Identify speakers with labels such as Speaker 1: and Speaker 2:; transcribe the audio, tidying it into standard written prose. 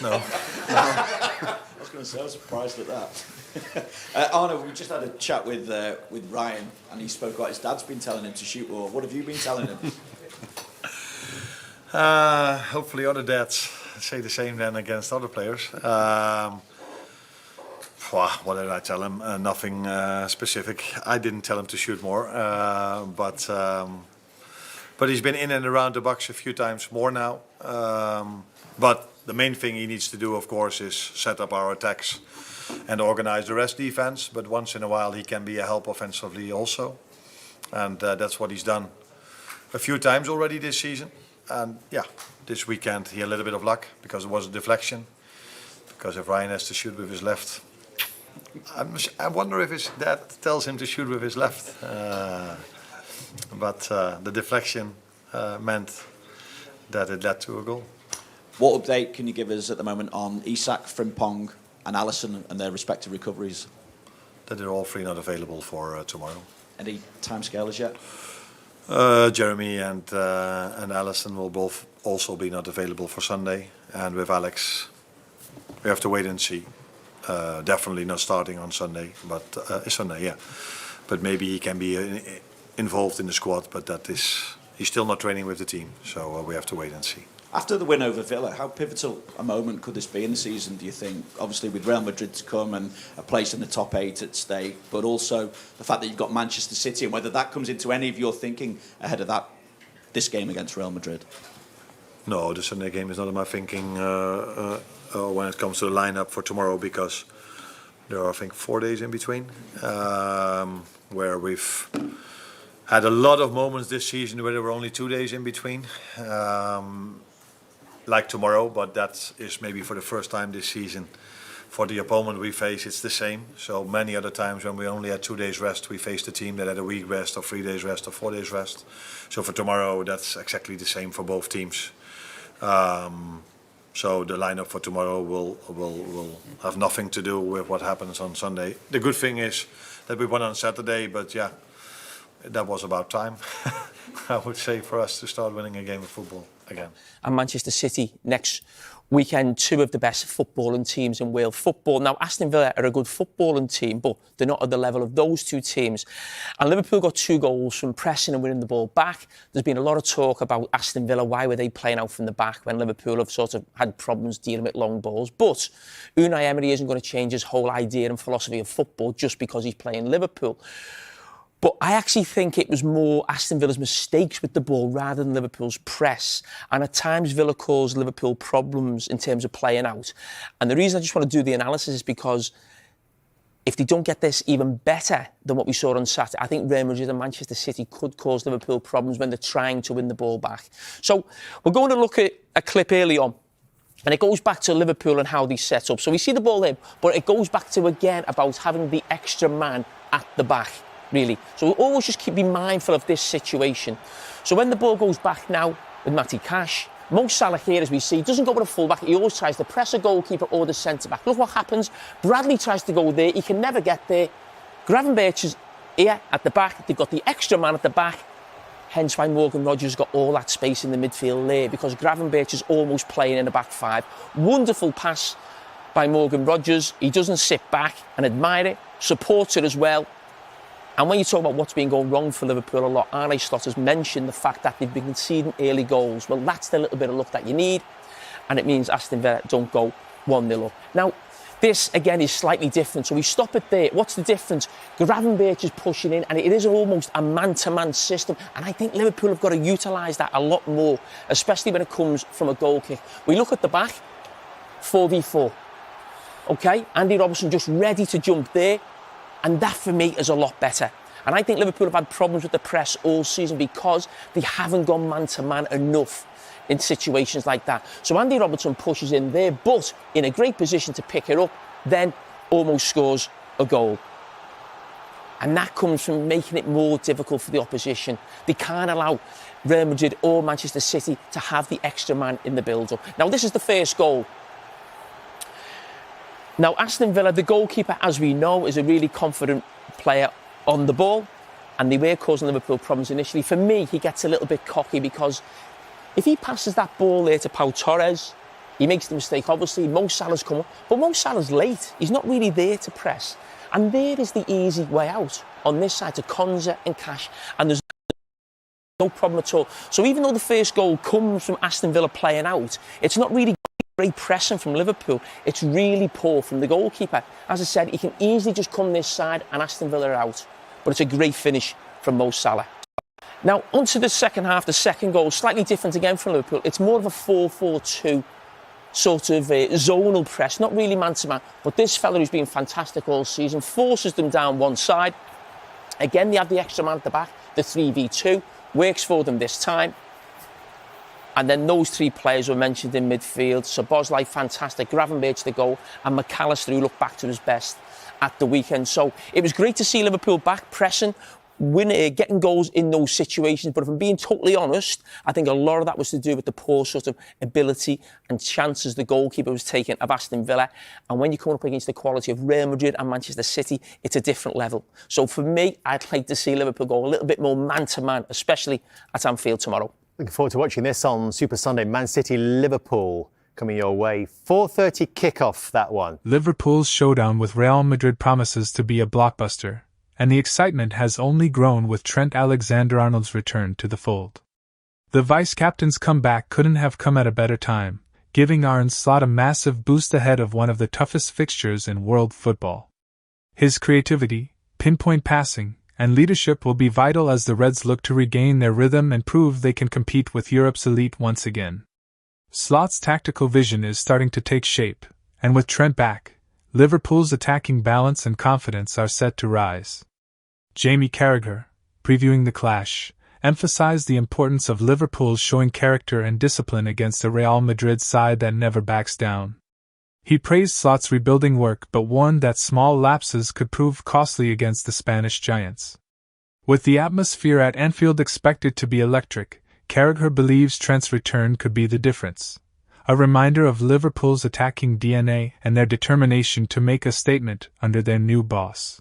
Speaker 1: No.
Speaker 2: I was going to say, I was surprised at that. Arne, we just had a chat with Ryan, and he spoke about his dad's been telling him to shoot more. What have you been telling him?
Speaker 1: Hopefully other dads say the same then against other players. What did I tell him? Nothing specific. I didn't tell him to shoot more, but he's been in and around the box a few times more now. But the main thing he needs to do, of course, is set up our attacks and organize the rest defense. But once in a while, he can be a help offensively also, and that's what he's done a few times already this season. And yeah, this weekend he had a little bit of luck because it was a deflection. Because if Ryan has to shoot with his left, I wonder if his dad tells him to shoot with his left. But the deflection meant that it led to a goal.
Speaker 2: What update can you give us at the moment on Isak, Frimpong and Alisson and their respective recoveries?
Speaker 1: That they're all three not available for tomorrow.
Speaker 2: Any timescale as yet?
Speaker 1: Jeremy and Alisson will both also be not available for Sunday. And with Alex, we have to wait and see. Definitely not starting on Sunday, but Sunday, yeah. But maybe he can be involved in the squad, but he's still not training with the team. So we have to wait and see.
Speaker 2: After the win over Villa, how pivotal a moment could this be in the season, do you think? Obviously with Real Madrid to come and a place in the top 8 at stake, but also the fact that you've got Manchester City and whether that comes into any of your thinking ahead of this game against Real Madrid.
Speaker 1: No, the Sunday game is not in my thinking when it comes to the lineup for tomorrow, because there are, I think, 4 days in between where we've had a lot of moments this season where there were only 2 days in between. Like tomorrow, but that is maybe for the first time this season. For the opponent we face, it's the same. So many other times when we only had 2 days rest, we faced a team that had a week rest or 3 days rest or 4 days rest. So for tomorrow, that's exactly the same for both teams. So the lineup for tomorrow will have nothing to do with what happens on Sunday. The good thing is that we won on Saturday, but yeah, that was about time, I would say, for us to start winning a game of football again.
Speaker 3: And Manchester City next weekend, 2 of the best footballing teams in world football. Now, Aston Villa are a good footballing team, but they're not at the level of those 2 teams. And Liverpool got 2 goals from pressing and winning the ball back. There's been a lot of talk about Aston Villa. Why were they playing out from the back when Liverpool have sort of had problems dealing with long balls? But Unai Emery isn't going to change his whole idea and philosophy of football just because he's playing Liverpool. But I actually think it was more Aston Villa's mistakes with the ball rather than Liverpool's press. And at times, Villa caused Liverpool problems in terms of playing out. And the reason I just want to do the analysis is because if they don't get this even better than what we saw on Saturday, I think Real Madrid and Manchester City could cause Liverpool problems when they're trying to win the ball back. So we're going to look at a clip early on. And it goes back to Liverpool and how they set up. So we see the ball in, but it goes back to, again, about having the extra man at the back. Really. So we always just be mindful of this situation. So when the ball goes back now with Matty Cash, Mo Salah here, as we see, doesn't go with a full-back. He always tries to press a goalkeeper or the centre-back. Look what happens. Bradley tries to go there. He can never get there. Gravenberch is here at the back. They've got the extra man at the back. Hence why Morgan Rogers got all that space in the midfield there, because Gravenberch is almost playing in a back 5. Wonderful pass by Morgan Rogers. He doesn't sit back and admire it. Supports it as well. And when you talk about what's been going wrong for Liverpool a lot, Arne has mentioned the fact that they've been conceding early goals. Well, that's the little bit of luck that you need. And it means Aston Villa don't go 1-0 up. Now, this, again, is slightly different. So we stop it there. What's the difference? Gravenberch is pushing in, and it is almost a man-to-man system. And I think Liverpool have got to utilise that a lot more, especially when it comes from a goal kick. We look at the back, 4v4. OK? Andy Robertson just ready to jump there. And that, for me, is a lot better. And I think Liverpool have had problems with the press all season because they haven't gone man-to-man enough in situations like that. So Andy Robertson pushes in there, but in a great position to pick it up, then almost scores a goal. And that comes from making it more difficult for the opposition. They can't allow Real Madrid or Manchester City to have the extra man in the build-up. Now, this is the first goal. Now, Aston Villa, the goalkeeper, as we know, is a really confident player on the ball, and they were causing Liverpool problems initially. For me, he gets a little bit cocky because if he passes that ball there to Pau Torres, He makes the mistake, obviously. Mo Salah's come up, but Mo Salah's late. He's not really there to press. And there is the easy way out on this side to Konza and Cash. And there's no problem at all. So even though the first goal comes from Aston Villa playing out, it's not really great pressing from Liverpool. It's really poor from the goalkeeper. As I said, he can easily just come this side and Aston Villa are out. But it's a great finish from Mo Salah. Now, onto the second half, the second goal, slightly different again from Liverpool. It's more of a 4-4-2 sort of zonal press, not really man-to-man. But this fella who's been fantastic all season forces them down one side. Again, they have the extra man at the back, the 3v2. Works for them this time. And then those three players were mentioned in midfield. Szoboszlai, fantastic. Gravenberch, the goal. And McAllister, who looked back to his best at the weekend. So it was great to see Liverpool back pressing, winning, getting goals in those situations. But if I'm being totally honest, I think a lot of that was to do with the poor sort of ability and chances the goalkeeper was taking of Aston Villa. And when you come up against the quality of Real Madrid and Manchester City, it's a different level. So for me, I'd like to see Liverpool go a little bit more man-to-man, especially at Anfield tomorrow.
Speaker 4: Looking forward to watching this on Super Sunday. Man City, Liverpool coming your way. 4:30 kickoff, that one.
Speaker 5: Liverpool's showdown with Real Madrid promises to be a blockbuster, and the excitement has only grown with Trent Alexander-Arnold's return to the fold. The vice-captain's comeback couldn't have come at a better time, giving Arne Slot a massive boost ahead of one of the toughest fixtures in world football. His creativity, pinpoint passing, and leadership will be vital as the Reds look to regain their rhythm and prove they can compete with Europe's elite once again. Slot's tactical vision is starting to take shape, and with Trent back, Liverpool's attacking balance and confidence are set to rise. Jamie Carragher, previewing the clash, emphasized the importance of Liverpool showing character and discipline against a Real Madrid side that never backs down. He praised Slot's rebuilding work but warned that small lapses could prove costly against the Spanish giants. With the atmosphere at Anfield expected to be electric, Carragher believes Trent's return could be the difference. A reminder of Liverpool's attacking DNA and their determination to make a statement under their new boss.